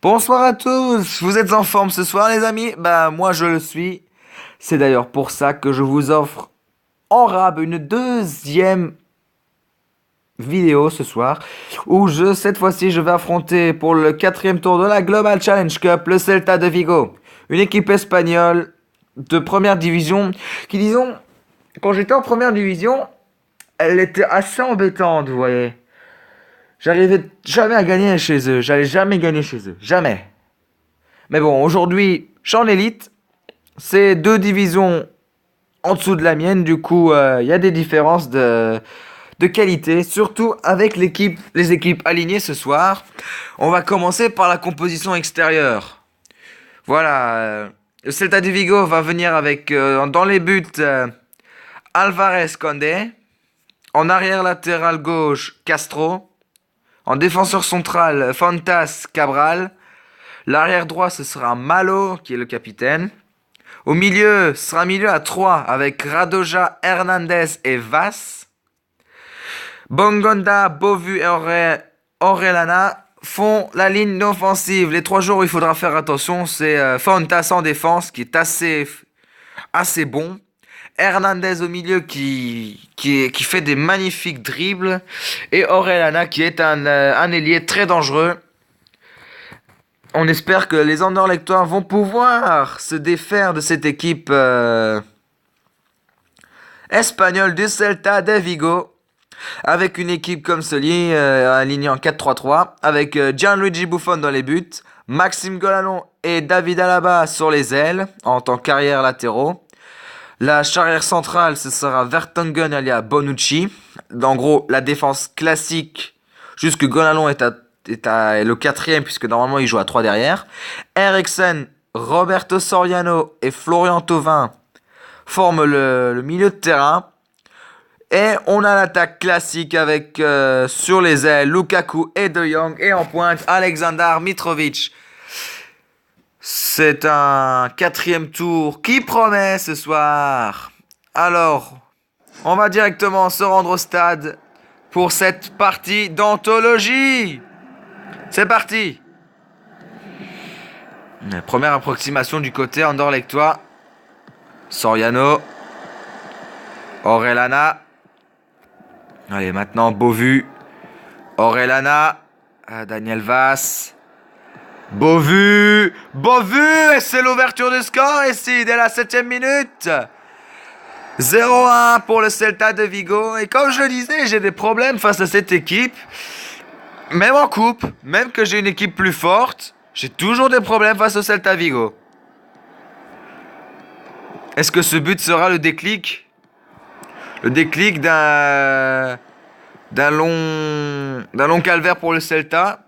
Bonsoir à tous, vous êtes en forme ce soir les amis? Bah moi je le suis. C'est d'ailleurs pour ça que je vous offre en rab une deuxième vidéo ce soir où cette fois-ci je vais affronter pour le quatrième tour de la Global Challenge Cup le Celta de Vigo. Une équipe espagnole de première division qui, disons, quand j'étais en première division, elle était assez embêtante, vous voyez. J'arrivais jamais à gagner chez eux, j'allais jamais gagner chez eux, jamais. Mais bon, aujourd'hui, je suis en élite. C'est deux divisions en dessous de la mienne. Du coup, il y a des différences de qualité. Surtout avec les équipes alignées ce soir. On va commencer par la composition extérieure. Voilà. Le Celta de Vigo va venir avec, dans les buts, Alvarez Condé. En arrière latéral gauche, Castro. En défenseur central, Fontas Cabral. L'arrière droit, ce sera Malo, qui est le capitaine. Au milieu, ce sera un milieu à 3 avec Radoja, Hernandez et Vas. Bongonda, Bovu et Orellana font la ligne offensive. Les 3 jours où il faudra faire attention, c'est Fontas en défense, qui est assez bon. Hernandez au milieu qui fait des magnifiques dribbles. Et Orellana qui est un ailier très dangereux. On espère que les Anderlechtois vont pouvoir se défaire de cette équipe espagnole du Celta de Vigo. Avec une équipe comme celle-ci, alignée en 4-3-3. Avec Gianluigi Buffon dans les buts. Maxime Golalon et David Alaba sur les ailes en tant qu'arrière latéraux. La charnière centrale, ce sera Vertonghen alias Bonucci. En gros, la défense classique, jusque Golalon est le quatrième, puisque normalement il joue à 3 derrière. Eriksen, Roberto Soriano et Florian Thauvin forment le milieu de terrain. Et on a l'attaque classique avec sur les ailes Lukaku et De Jong. Et en pointe Aleksandar Mitrovic. C'est un quatrième tour qui promet ce soir. Alors, on va directement se rendre au stade pour cette partie d'anthologie. C'est parti. Première approximation du côté Anderlechtois. Soriano. Orellana. Allez, maintenant Bovu. Orellana. Daniel Vas. Bovu. Et c'est l'ouverture du score ici dès la 7e minute. 0-1 pour le Celta de Vigo. Et comme je le disais, j'ai des problèmes face à cette équipe. Même en coupe, même que j'ai une équipe plus forte, j'ai toujours des problèmes face au Celta Vigo. Est-ce que ce but sera le déclic? Le déclic d'un long calvaire pour le Celta?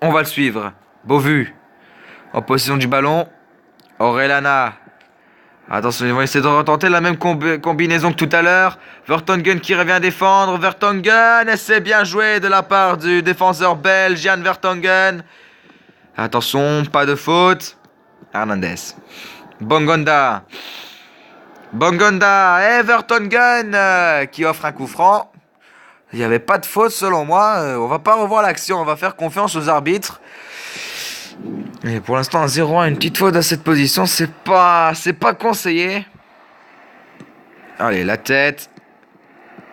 On va le suivre. Bovu, en possession du ballon. Orellana. Attention, ils vont essayer de retenter la même combinaison que tout à l'heure. Vertonghen qui revient défendre. Vertonghen, et c'est bien joué de la part du défenseur belge, Jan Vertonghen. Attention, pas de faute. Hernandez. Bongonda et Vertonghen qui offre un coup franc. Il n'y avait pas de faute selon moi. On va pas revoir l'action, on va faire confiance aux arbitres. Et pour l'instant, 0-1, une petite faute à cette position, c'est pas conseillé. Allez, la tête.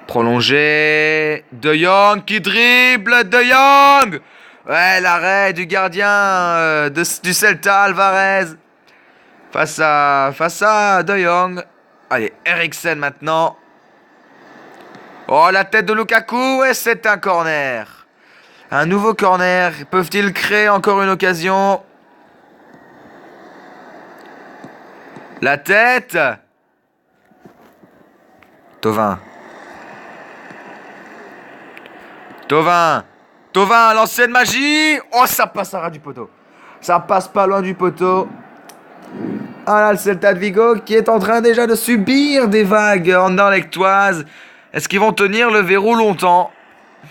Prolongé. De Jong qui dribble. De Jong. Ouais, l'arrêt du gardien du Celta, Alvarez. Face à De Jong. Allez, Eriksen maintenant. Oh, la tête de Lukaku. Et c'est un corner. Un nouveau corner. Peuvent-ils créer encore une occasion? La tête. Thauvin, l'ancienne magie. Oh, ça passe à ras du poteau. Ça passe pas loin du poteau. Ah là, le Celta de Vigo qui est en train déjà de subir des vagues anderlechtoises. Est-ce qu'ils vont tenir le verrou longtemps?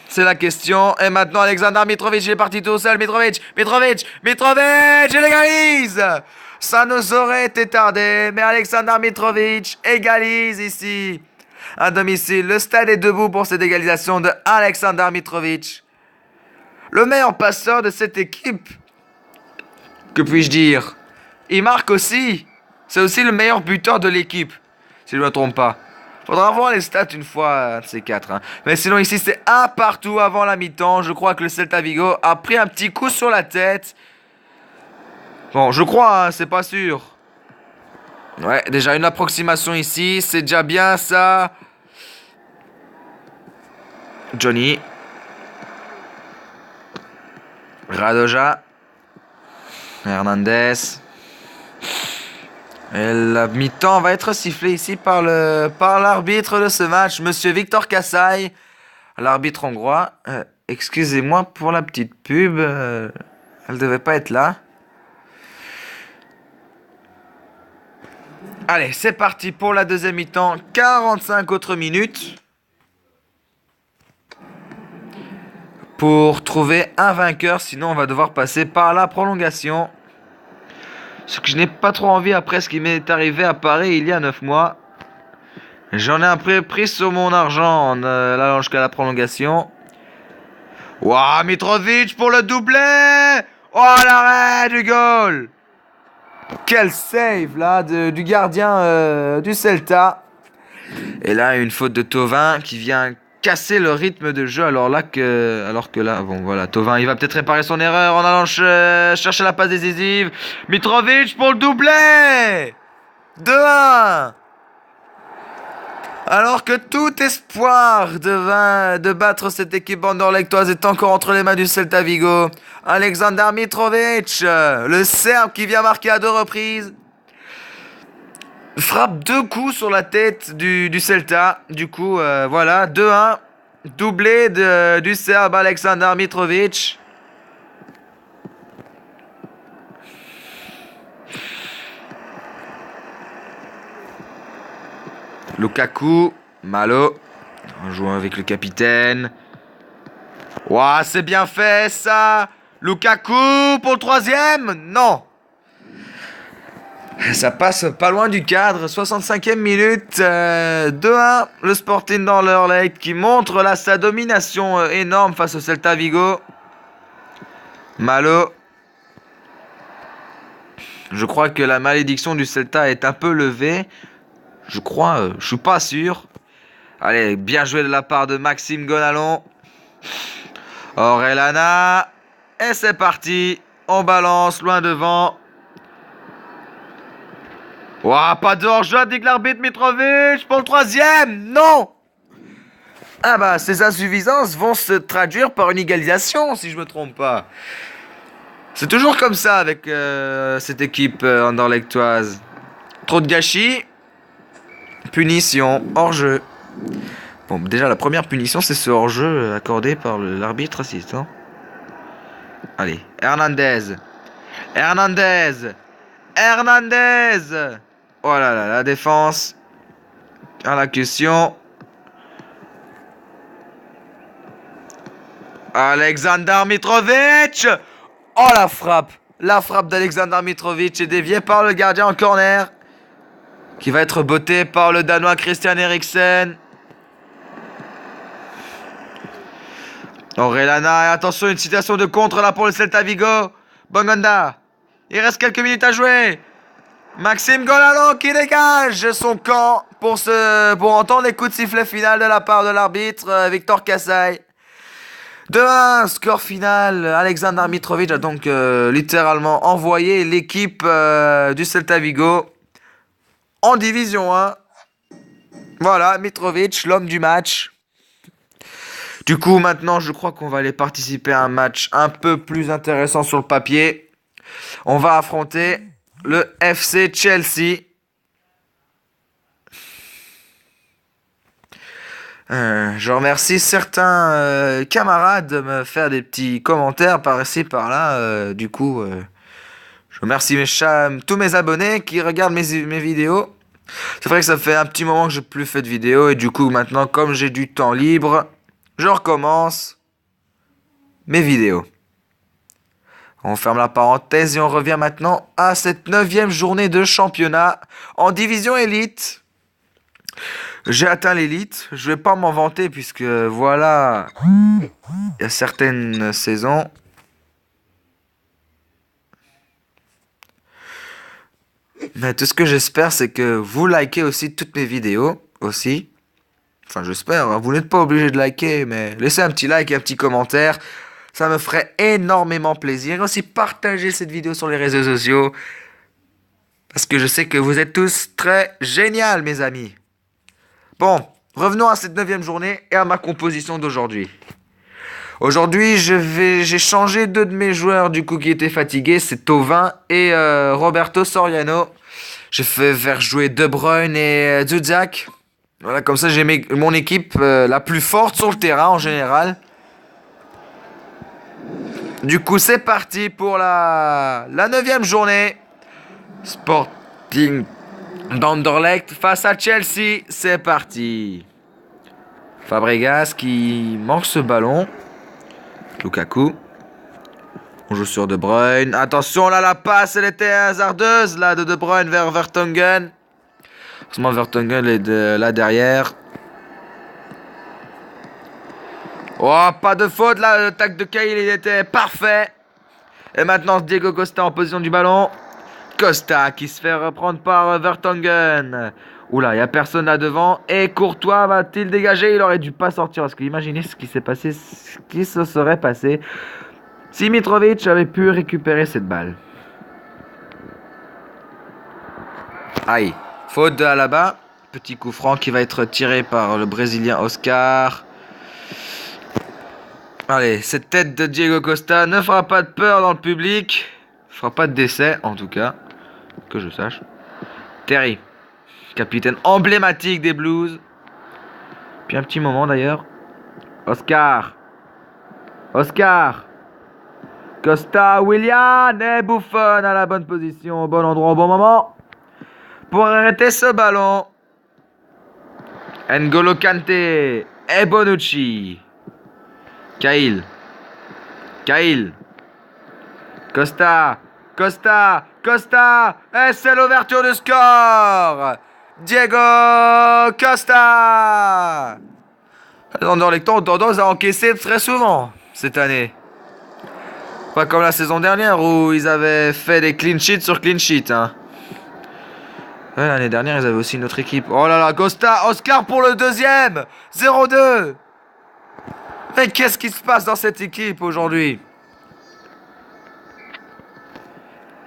C'est la question. Et maintenant, Aleksandar Mitrovic est parti tout seul. Mitrovic, il égalise. Ça nous aurait été tardé, mais Aleksandar Mitrovic égalise ici. À domicile, le stade est debout pour cette égalisation de Aleksandar Mitrovic. Le meilleur passeur de cette équipe Que puis-je dire? Il marque aussi. C'est aussi le meilleur buteur de l'équipe, si je ne me trompe pas. Faudra voir les stats une fois, un de ces quatre. Hein. Mais sinon, ici, c'est un partout avant la mi-temps. Je crois que le Celta Vigo a pris un petit coup sur la tête. Bon, je crois, hein, c'est pas sûr. Ouais, déjà une approximation ici. C'est déjà bien, ça. Johnny. Radoja. Hernandez. Et la mi-temps va être sifflée ici par l'arbitre de ce match, Monsieur Victor Kassai, l'arbitre hongrois. Excusez-moi pour la petite pub, elle devait pas être là. Allez, c'est parti pour la deuxième mi-temps, 45 autres minutes. Pour trouver un vainqueur, sinon on va devoir passer par la prolongation. Ce que je n'ai pas trop envie après ce qui m'est arrivé à Paris il y a 9 mois. J'en ai un peu pris sur mon argent en allant jusqu'à la prolongation. Waouh, Mitrovic pour le doublé! Oh, l'arrêt du goal! Quel save là du gardien du Celta. Et là, une faute de Thauvin qui vient casser le rythme de jeu alors que là, bon voilà, Thauvin il va peut-être réparer son erreur en allant chercher la passe décisive. Mitrovic pour le doublé! 2-1. Alors que tout espoir de battre cette équipe anderlechtoise est encore entre les mains du Celta Vigo. Alexander Mitrovic, le Serbe qui vient marquer à 2 reprises, frappe 2 coups sur la tête du Celta. Du coup, voilà, 2-1, doublé du Serbe Alexander Mitrovic. Lukaku, Malo, en jouant avec le capitaine. Ouah, c'est bien fait ça. Lukaku pour le 3e. Non. Ça passe pas loin du cadre. 65e minute. 2-1. Le Sporting d'Anderlecht qui montre là sa domination énorme face au Celta Vigo. Malo. Je crois que la malédiction du Celta est un peu levée. Je crois, je suis pas sûr. Allez, bien joué de la part de Maxime Gonalon. Orellana. Et c'est parti. On balance loin devant. Ouah, pas de hors-jeu, dit l'arbitre Mitrovic pour le 3e. Non. Ah bah, ces insuffisances vont se traduire par une égalisation, si je me trompe pas. C'est toujours comme ça avec cette équipe anderlechtoise. Trop de gâchis. Punition, hors-jeu. Bon, déjà, la première punition, c'est ce hors-jeu accordé par l'arbitre assistant. Allez, Hernandez. Hernandez. Hernandez. Oh là là, la défense. À la question. Alexander Mitrovic. Oh, la frappe. La frappe d'Alexander Mitrovic est déviée par le gardien en corner. Qui va être botté par le Danois Christian Eriksen. Orellana, et attention, une situation de contre là pour le Celta Vigo. Bongonda. Il reste quelques minutes à jouer. Maxime Gonalon qui dégage son camp pour entendre les coups de sifflet final de la part de l'arbitre Victor Kassai. 2-1, score final. Alexander Mitrovic a donc littéralement envoyé l'équipe du Celta Vigo en division 1. Voilà, Mitrovic, l'homme du match. Du coup, maintenant, je crois qu'on va aller participer à un match un peu plus intéressant sur le papier. On va affronter le FC Chelsea. Je remercie certains camarades de me faire des petits commentaires par ici, par là. Du coup, je remercie tous mes abonnés qui regardent mes vidéos. C'est vrai que ça fait un petit moment que j'ai plus fait de vidéos. Et du coup, maintenant, comme j'ai du temps libre, je recommence mes vidéos. On ferme la parenthèse et on revient maintenant à cette 9e journée de championnat en division élite. J'ai atteint l'élite, je vais pas m'en vanter puisque voilà, il y a certaines saisons. Mais tout ce que j'espère, c'est que vous likez aussi toutes mes vidéos, aussi. Enfin, j'espère, hein. Vous n'êtes pas obligé de liker, mais laissez un petit like et un petit commentaire. Ça me ferait énormément plaisir. Et aussi, partagez cette vidéo sur les réseaux sociaux. Parce que je sais que vous êtes tous très géniaux, mes amis. Bon, revenons à cette 9e journée et à ma composition d'aujourd'hui. Aujourd'hui, j'ai changé 2 de mes joueurs du coup qui étaient fatigués, c'est Tovin et Roberto Soriano. J'ai fait faire jouer De Bruyne et Zuzak. Voilà, comme ça j'ai mon équipe la plus forte sur le terrain en général. Du coup, c'est parti pour la 9e journée. Sporting d'Anderlecht face à Chelsea, c'est parti. Fabregas qui manque ce ballon. Lukaku. On joue sur De Bruyne. Attention, là, la passe, elle était hasardeuse, là, de Bruyne vers Vertonghen. Heureusement, Vertonghen est là derrière. Oh, pas de faute, là, le tac de Cahill, il était parfait. Et maintenant, Diego Costa en position du ballon. Costa qui se fait reprendre par Vertonghen. Oula, il n'y a personne là devant. Et Courtois va-t-il dégager? Il aurait dû pas sortir. Parce que imaginez ce qui s'est passé, ce qui se serait passé si Mitrovic avait pu récupérer cette balle. Aïe. Faute de Alaba. Petit coup franc qui va être tiré par le Brésilien Oscar. Allez, cette tête de Diego Costa ne fera pas de peur dans le public. Ne fera pas de décès, en tout cas. Que je sache. Terry. Capitaine emblématique des Blues. Puis un petit moment d'ailleurs. Oscar. Oscar. Costa, Willian et Buffon à la bonne position, au bon endroit, au bon moment. Pour arrêter ce ballon. N'Golo Kanté et Bonucci. Cahill. Cahill. Costa. Costa. Costa. Et c'est l'ouverture du score. Diego Costa. Les Anderlecht ont tendance à encaisser très souvent cette année. Pas comme la saison dernière où ils avaient fait des clean sheets sur clean sheets. Hein. Ouais, l'année dernière, ils avaient aussi une autre équipe. Oh là là, Costa, Oscar pour le deuxième. 0-2. Mais qu'est-ce qui se passe dans cette équipe aujourd'hui?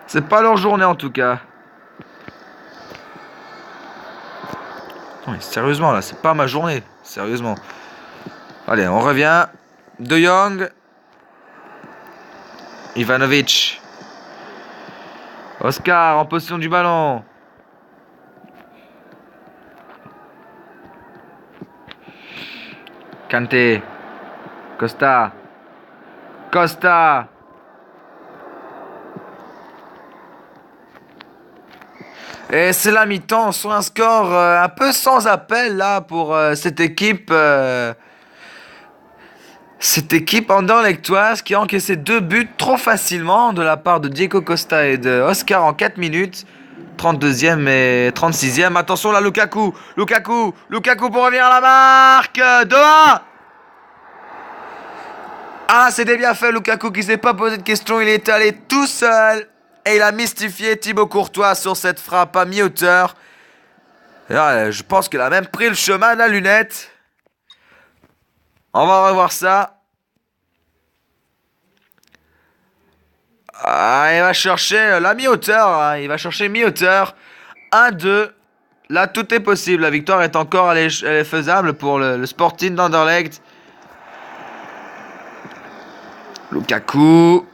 C'est pas leur journée en tout cas. Non, mais sérieusement là, c'est pas ma journée. Sérieusement. Allez, on revient. De Jong. Ivanovic. Oscar en position du ballon. Kanté. Costa. Costa. Et c'est la mi-temps sur un score un peu sans appel là pour cette équipe. Cette équipe anderlechtoise qui a encaissé 2 buts trop facilement de la part de Diego Costa et de Oscar en 4 minutes. 32e et 36e. Attention là, Lukaku. Lukaku. Lukaku pour revenir à la marque. 2-1. Ah, c'était bien fait, Lukaku qui s'est pas posé de questions. Il est allé tout seul. Et il a mystifié Thibaut Courtois sur cette frappe à mi-hauteur. Je pense qu'il a même pris le chemin de la lunette. On va revoir ça. Ah, il va chercher la mi-hauteur. Hein. Il va chercher mi-hauteur. 1-2. Là, tout est possible. La victoire est encore elle est faisable pour le Sporting d'Anderlecht. Lukaku.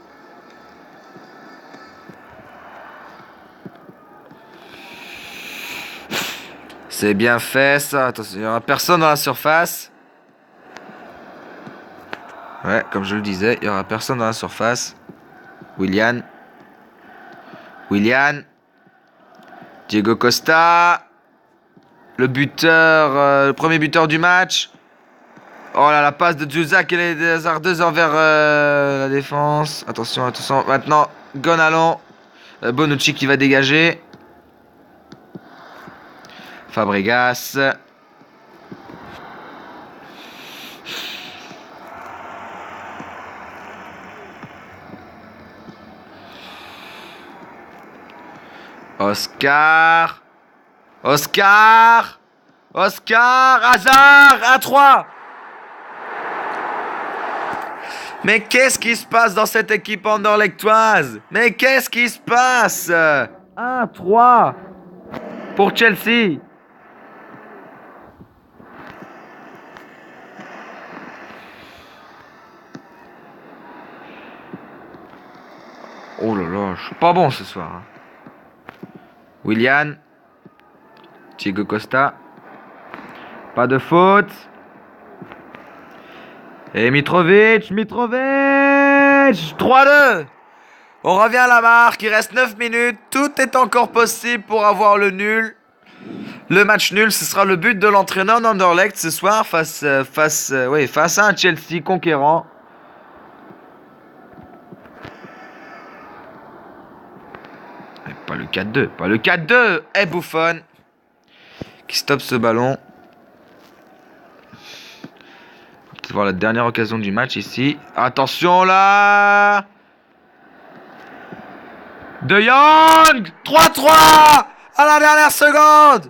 C'est bien fait ça. Attention, il n'y aura personne dans la surface. Ouais, comme je le disais, il n'y aura personne dans la surface. Willian. Willian. Diego Costa. Le buteur, le premier buteur du match. Oh là, la passe de Zuzak, elle est hasardeuse envers la défense. Attention, attention. Maintenant, Gonalon. Bonucci qui va dégager. Fabregas. Oscar. Oscar. Oscar. Hazard. 1-3. Mais qu'est-ce qui se passe dans cette équipe anderlechtoise? Mais qu'est-ce qui se passe? 1-3 pour Chelsea. Oh là là, je suis pas bon ce soir. Willian. Thiago Costa. Pas de faute. Et Mitrovic. 3-2. On revient à la marque. Il reste 9 minutes. Tout est encore possible pour avoir le nul. Le match nul, ce sera le but de l'entraîneur d'Anderlecht ce soir face à un Chelsea conquérant. Pas le 4-2. Pas le 4-2. Et Buffon qui stoppe ce ballon. On va peut-être voir la dernière occasion du match ici. Attention là. De Jong. 3-3 à la dernière seconde.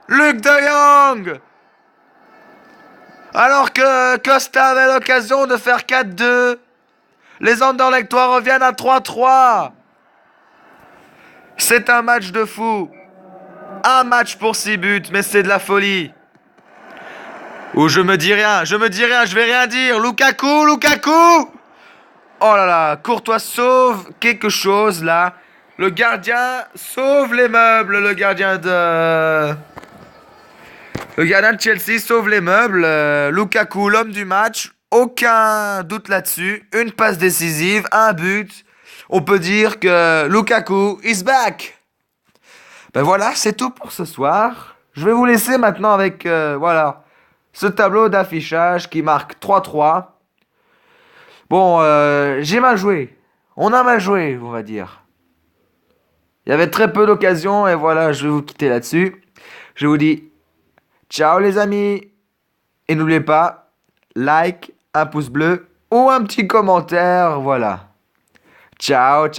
Luc De Jong. Alors que Costa avait l'occasion de faire 4-2. Les Anderlechtois reviennent à 3-3. C'est un match de fou. Un match pour 6 buts, mais c'est de la folie. Ou je me dis rien, je vais rien dire. Lukaku. Oh là là, Courtois sauve quelque chose là. Le gardien sauve les meubles, le gardien de Chelsea sauve les meubles. Lukaku, l'homme du match. Aucun doute là-dessus. Une passe décisive, un but. On peut dire que Lukaku is back. Ben voilà, c'est tout pour ce soir. Je vais vous laisser maintenant avec ce tableau d'affichage qui marque 3-3. Bon, j'ai mal joué. On a mal joué, on va dire. Il y avait très peu d'occasions et voilà, je vais vous quitter là-dessus. Je vous dis ciao les amis. Et n'oubliez pas, like, un pouce bleu ou un petit commentaire, voilà. Ciao.